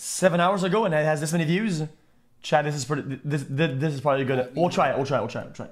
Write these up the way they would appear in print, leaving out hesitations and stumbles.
7 hours ago, and it has this many views. Chat, this is pretty. This is probably good. We'll try it. We'll try it.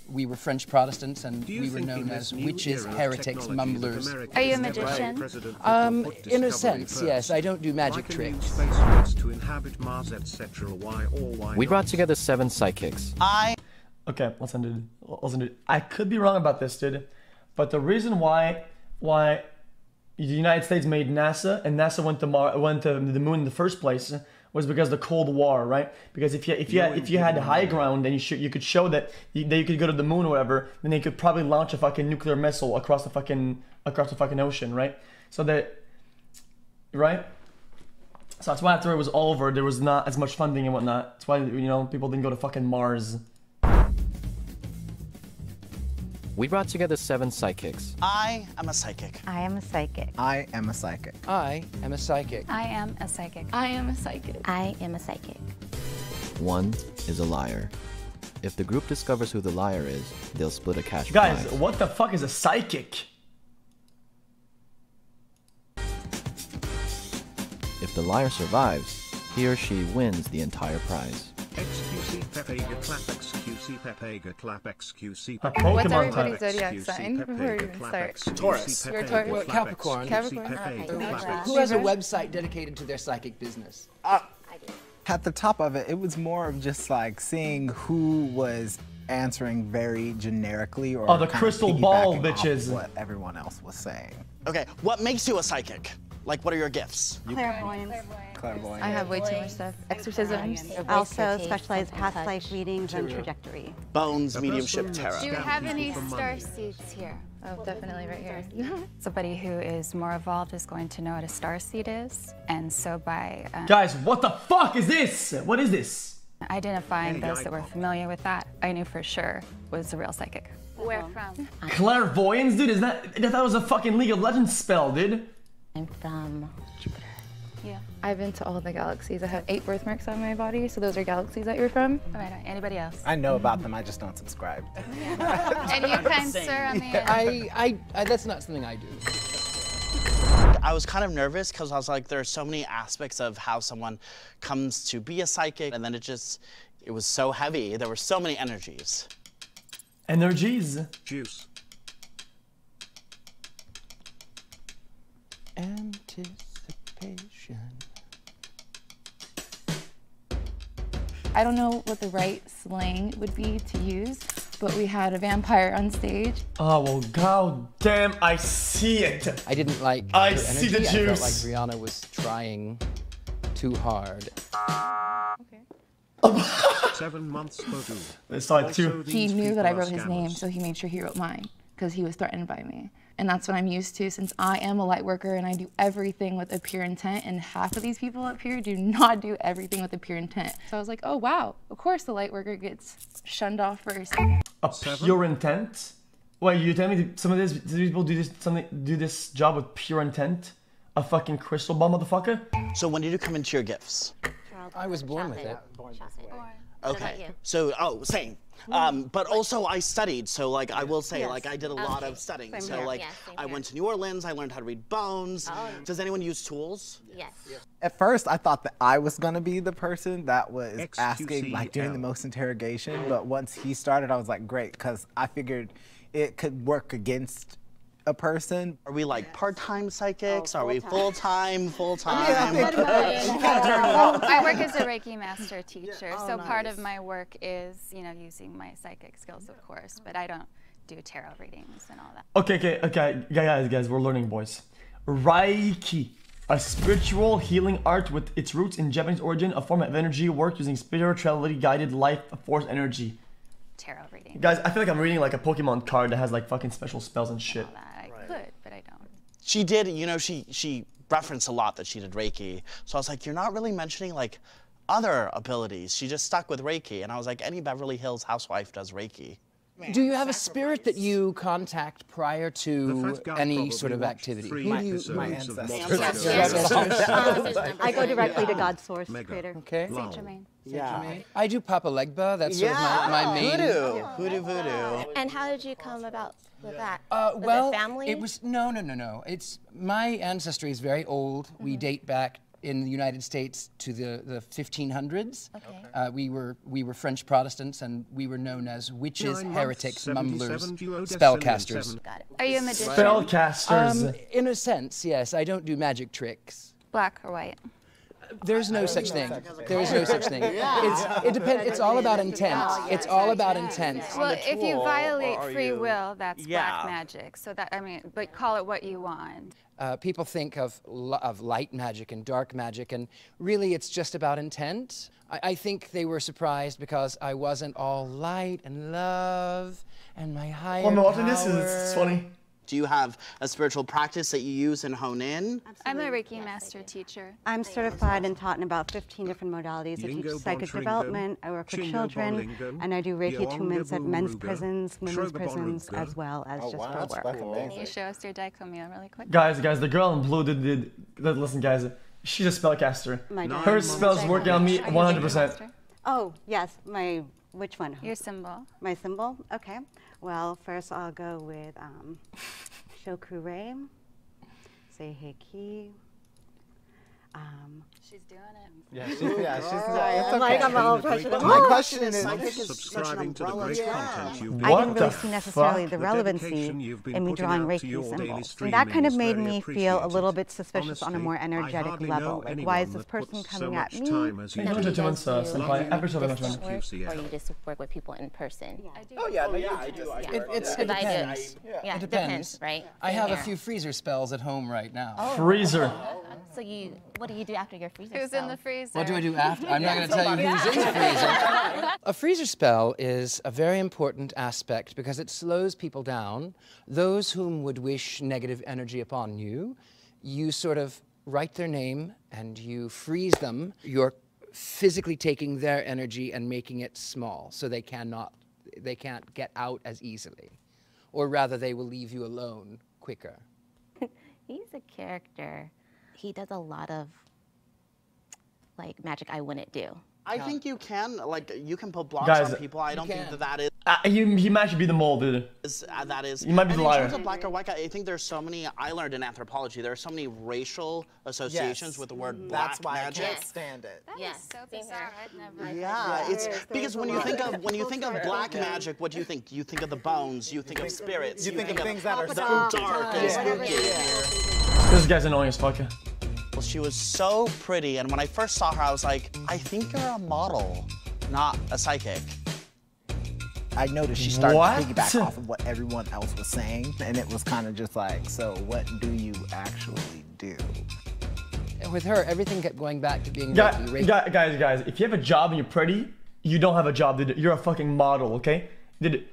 We were French Protestants, and we were known as witches, heretics, mumblers. Are you a magician? In a sense, yes. I don't do magic tricks. We brought together 7 psychics. Okay, listen, dude. I could be wrong about this, dude, but the reason why the United States made NASA and NASA went to the moon in the first place was because of the Cold War, right? Because if you had high ground and you could show that you could go to the moon or whatever, then they could probably launch a fucking nuclear missile across the fucking ocean, right? So right? So that's why after it was all over, there was not as much funding and whatnot. That's why, you know, people didn't go to fucking Mars. We brought together 7 psychics. I am a psychic. I am a psychic. I am a psychic. I am a psychic. I am a psychic. I am a psychic. I am a psychic. 1 is a liar. If the group discovers who the liar is, they'll split a cash Guys, prize. what the fuck is a psychic? If the liar survives, he or she wins the entire prize. XQC Pepega Clap XQC Pepega Clap XQC A Pepega What's Pokemon everybody's type. zodiac sign before you even start? Taurus. You're a Taurus. Well, Capricorn. Who has a website dedicated to their psychic business? At the top of it, it was more of just like seeing who was answering very generically or Oh, the kind of crystal ball piggybacking off bitches. what everyone else was saying. Okay, what makes you a psychic? Like, what are your gifts? Clairvoyance. Clairvoyant. I have way too much stuff. Exorcisms. I also specialize in past life readings and trajectory. Bones, mediumship, tarot. Do you have any star seeds here? Oh, definitely right here. Somebody who is more evolved is going to know what a starseed is, and so by Guys, what the fuck is this? What is this? identifying those that were familiar with that, I knew for sure was a real psychic. Where from? Clairvoyance, dude? I thought it was a fucking League of Legends spell, dude. I'm from Jupiter. Yeah. I've been to all the galaxies. I have 8 birthmarks on my body, so those are galaxies that you're from. All right, anybody else? I know about them, I just don't subscribe. And you, kind sir, on the end. That's not something I do. I was kind of nervous because I was like, there are so many aspects of how someone comes to be a psychic, and then it was so heavy. There were so many energies. Energies. Juice. Anticipation. I don't know what the right slang would be to use, but we had a vampire on stage. Oh, well, god damn, I see it. I didn't like I her see the energy. I felt like juice. Rihanna was trying too hard. Okay. 7 months photo. It's like two. He knew that I wrote his name, so he made sure he wrote mine, because he was threatened by me. And that's what I'm used to, since I am a light worker and I do everything with a pure intent, and half of these people up here do not do everything with a pure intent. So I was like, oh wow, of course the light worker gets shunned off first. A pure intent? Wait, you tell me some of these people do this job with pure intent? A fucking crystal ball, motherfucker? So when did you come into your gifts? I was born with it. Okay. So, same. But also I studied, so like I will say, like I did a lot of studying. So like I went to New Orleans, I learned how to read bones. Does anyone use tools? Yes. At first, I thought that I was gonna be the person that was asking, XQCL. like doing the most interrogation, but once he started, I was like, great, because I figured it could work against a person. Are we like part-time psychics? Are we full-time? I work as a Reiki master teacher, so part of my work is, you know, using my psychic skills, of course, but I don't do tarot readings and all that. Okay, guys, we're learning, boys. Reiki, a spiritual healing art with its roots in Japanese origin, a form of energy work using spirituality guided life force energy. Tarot reading. Guys, I feel like I'm reading like a Pokemon card that has like fucking special spells and shit. All that. I could, but I don't. She did, you know, she referenced a lot that she did Reiki. So I was like, you're not really mentioning like other abilities. She just stuck with Reiki. And I was like, any Beverly Hills housewife does Reiki. Do you have a spirit that you contact prior to any sort of activity? My ancestors. I go directly to God's source, creator. Okay. Saint Germain. Yeah. I do Papa Legba. That's sort of my main. Voodoo. And how did you come about with that? Well, it family? it was no. It's my ancestry is very old. We date back in the United States to the 1500s. Okay. We were French Protestants, and we were known as witches, heretics, mumblers, spellcasters. Got it. Are you a magician? Spellcasters. In a sense, yes. I don't do magic tricks. Black or white? There's no such thing. There is no such thing. It depends. It's all about intent. It's all about intent. Well, if you violate free will, that's black magic. So that, I mean, but call it what you want. People think of light magic and dark magic, and really it's just about intent. I think they were surprised because I wasn't all light and love and my higher power. Well, no, this is funny. Do you have a spiritual practice that you use and hone in? I'm a Reiki master teacher. I'm certified and taught in about 15 different modalities. I teach psychic development, I work with children, and I do Reiki attunements at men's prisons, women's prisons, as well as just for work. Can you show us your daikomiya really quick? Guys, the girl in blue listen, guys, she's a spellcaster. Her spell's working on me 100%. Oh, yes, which one? Your symbol. My symbol? Okay. Well, first I'll go with Shokure, Seiheki. She's doing it. Yeah, she's sorry, I'm like, I'm all pressured. My question is, subscribing to the great content you've been I didn't really see necessarily the relevancy in me drawing Reiki symbols. And that kind of made me feel a little bit suspicious on a more energetic level. Like, why is this person coming at me? Or you just work with people in person? Oh yeah, I do. It depends. Yeah, it depends, right? I have a few freezer spells at home right now. Freezer. So what do you do after your freezer Who's spell? in the freezer? What do I do after? I'm not going to tell you who's in the freezer. A freezer spell is a very important aspect because it slows people down. Those whom would wish negative energy upon you, you sort of write their name and you freeze them. You're physically taking their energy and making it small so they can't get out as easily. Or rather, they will leave you alone quicker. He's a character. He does a lot of like magic I wouldn't do. I think you can, you can put blocks Guys, on people. I don't think that is. He might be the mole, dude. That is. You might be the liar. In terms of black or white guy, I think there's so many. I learned in anthropology there are so many racial associations with the word black That's why magic. I can't stand it. That is so bizarre. I'd never. Yeah, it's because when you think of black magic, what do you think? You think of the bones. You think of spirits. You think of things that are so dark and spooky. This guy's annoying as fuck. Well, she was so pretty, and when I first saw her, I was like, I think you're a model, not a psychic. I noticed she started to piggyback off of what everyone else was saying, and it was kind of just like, so what do you actually do? With her, everything kept going back to being Guys, if you have a job and you're pretty, you don't have a job, dude. You're a fucking model, okay? Dude,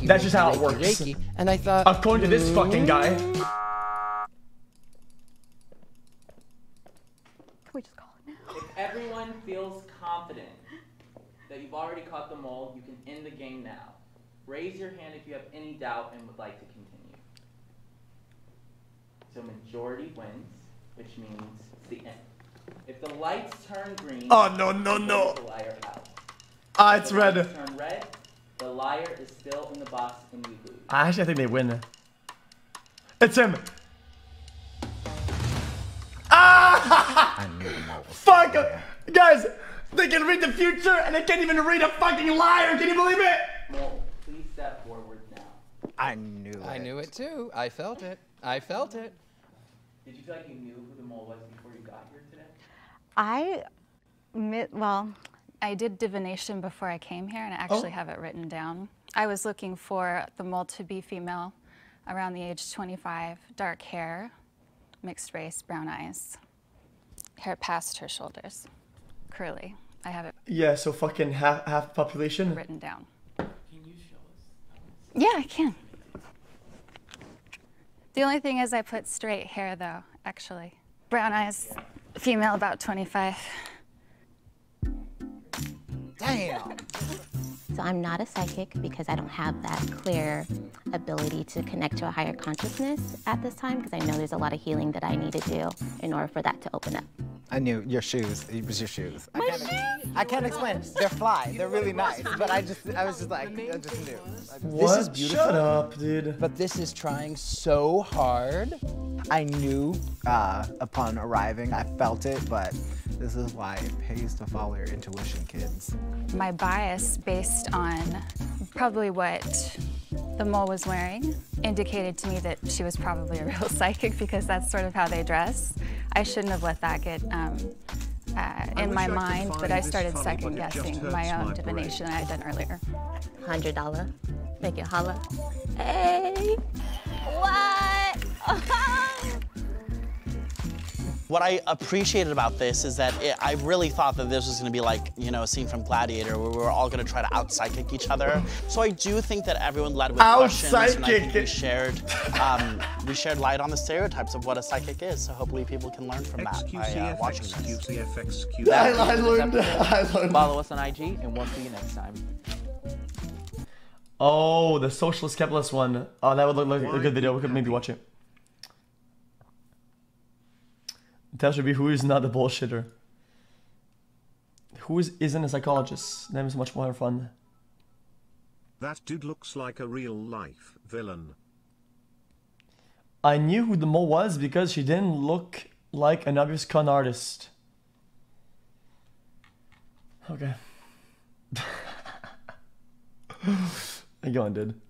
that's just how it works. Reiki, and I thought, according to this fucking guy. We just call it now. If everyone feels confident that you've already caught the mole, you can end the game now. Raise your hand if you have any doubt and would like to continue. So majority wins, which means it's the end. If the lights turn green, oh no, the liar out. Ah, it's red. If the lights turn red, the liar is still in the box and you lose. Actually, I think they win. It's him. Ah! Fuck! Guys, they can read the future and they can't even read a fucking liar. Can you believe it? Mole, please step forward now. I knew it. I knew it too. I felt it. I felt it. Did you feel like you knew who the mole was before you got here today? I did divination before I came here, and I actually have it written down. I was looking for the mole to be female, around the age 25, dark hair, mixed race, brown eyes, hair past her shoulders, curly. I have it. Yeah, so fucking half population written down. Can you show us? Yeah, I can. The only thing is I put straight hair though, actually. Brown eyes, female about 25. Damn. So I'm not a psychic because I don't have that clear ability to connect to a higher consciousness at this time, because I know there's a lot of healing that I need to do in order for that to open up. I knew your shoes. It was your shoes. I can't explain it. They're fly. They're really nice. But I was just like, I just knew. What? This is beautiful. Shut up, dude. But this is trying so hard. I knew upon arriving, I felt it, but this is why it pays to follow your intuition, kids. My bias, based on probably what the mole was wearing, indicated to me that she was probably a real psychic because that's sort of how they dress. I shouldn't have let that get in my mind, but I started second guessing my own divination I had done earlier. $100. Make it holla. Hey! What? What I appreciated about this is that I really thought that this was going to be like, you know, a scene from Gladiator where we were all going to try to out-psychic each other. So I do think that everyone led with questions, and I think we shared light on the stereotypes of what a psychic is. So hopefully people can learn from that by watching this. I learned. Follow us on IG, and we'll see you next time. Oh, the socialist capitalist one. Oh, that would look like a good video. We could maybe watch it. That should be who is not a bullshitter. Who isn't a psychologist? That is much more fun. That dude looks like a real-life villain. I knew who the mole was because she didn't look like an obvious con artist. Okay. Go on, dude.